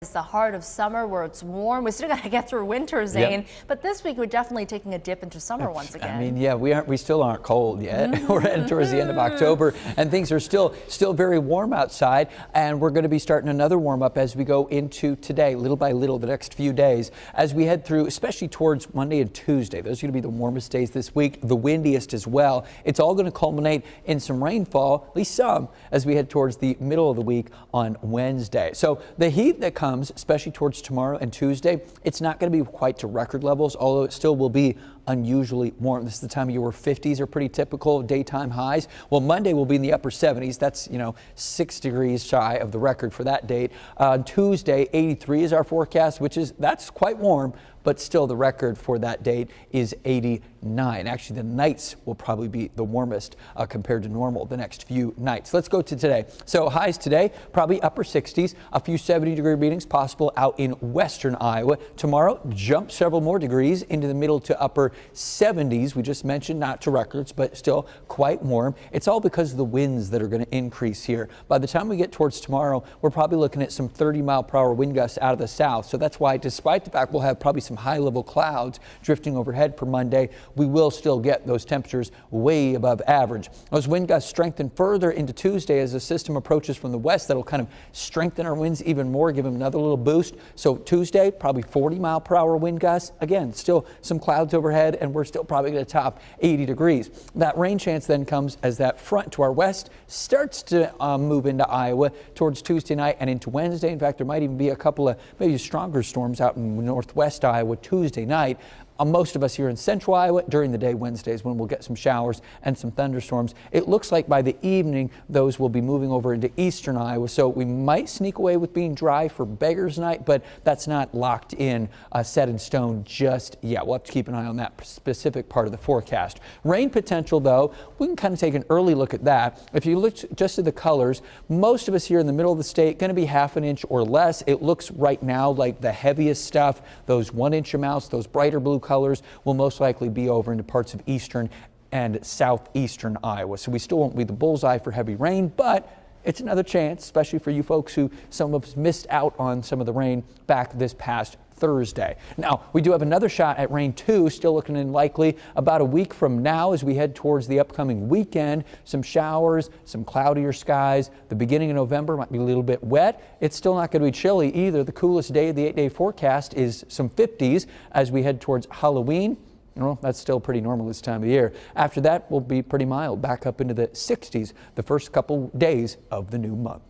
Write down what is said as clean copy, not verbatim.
It's the heart of summer where it's warm. We still got to get through winter, Zane. But this week we're definitely taking a dip into summer once again. I mean, yeah, we still aren't cold yet. We're heading towards the end of October, and things are still very warm outside. And we're going to be starting another warm up as we go into today, little by little, the next few days, as we head through, especially towards Monday and Tuesday. Those are going to be the warmest days this week, the windiest as well. It's all going to culminate in some rainfall, at least some, as we head towards the middle of the week on Wednesday. So the heat that comes, especially towards tomorrow and Tuesday, it's not going to be quite to record levels, although it still will be unusually warm. This is the time of year where 50s are pretty typical daytime highs. Well, Monday will be in the upper 70s. That's, 6 degrees shy of the record for that date. Tuesday, 83 is our forecast, that's quite warm, but still the record for that date is 89. Actually, the nights will probably be the warmest compared to normal the next few nights. Let's go to today. So highs today, probably upper 60s, a few 70-degree readings possible out in western Iowa. Tomorrow, jump several more degrees into the middle to upper 70s. We just mentioned not to records, but still quite warm. It's all because of the winds that are going to increase here. By the time we get towards tomorrow, we're probably looking at some 30-mile-per-hour wind gusts out of the south. So that's why, despite the fact we'll have probably some high-level clouds drifting overhead for Monday, we will still get those temperatures way above average. Those wind gusts strengthen further into Tuesday as the system approaches from the west. That'll kind of strengthen our winds even more, give them another little boost. So Tuesday, probably 40-mile-per-hour wind gusts. Again, still some clouds overhead, and we're still probably going to top 80 degrees. That rain chance then comes as that front to our west starts to move into Iowa towards Tuesday night and into Wednesday. In fact, there might even be a couple of maybe stronger storms out in northwest Iowa Tuesday night. Most of us here in central Iowa during the day Wednesdays when we'll get some showers and some thunderstorms. It looks like by the evening those will be moving over into eastern Iowa, so we might sneak away with being dry for Beggars Night, but that's not locked in, set in stone just yet. We'll have to keep an eye on that specific part of the forecast. Rain potential, though, we can kind of take an early look at that. If you look just at the colors, most of us here in the middle of the state going to be half an inch or less. It looks right now like the heaviest stuff, those 1-inch amounts, those brighter blue colors will most likely be over into parts of eastern and southeastern Iowa. So we still won't be the bullseye for heavy rain, but it's another chance, especially for you folks who some of us missed out on some of the rain back this past Thursday. Now, we do have another shot at rain too, still looking in likely about a week from now as we head towards the upcoming weekend. Some showers, some cloudier skies. The beginning of November might be a little bit wet. It's still not going to be chilly either. The coolest day of the 8-day forecast is some 50s as we head towards Halloween. That's still pretty normal this time of year. After that, we'll be pretty mild, back up into the 60s the first couple days of the new month.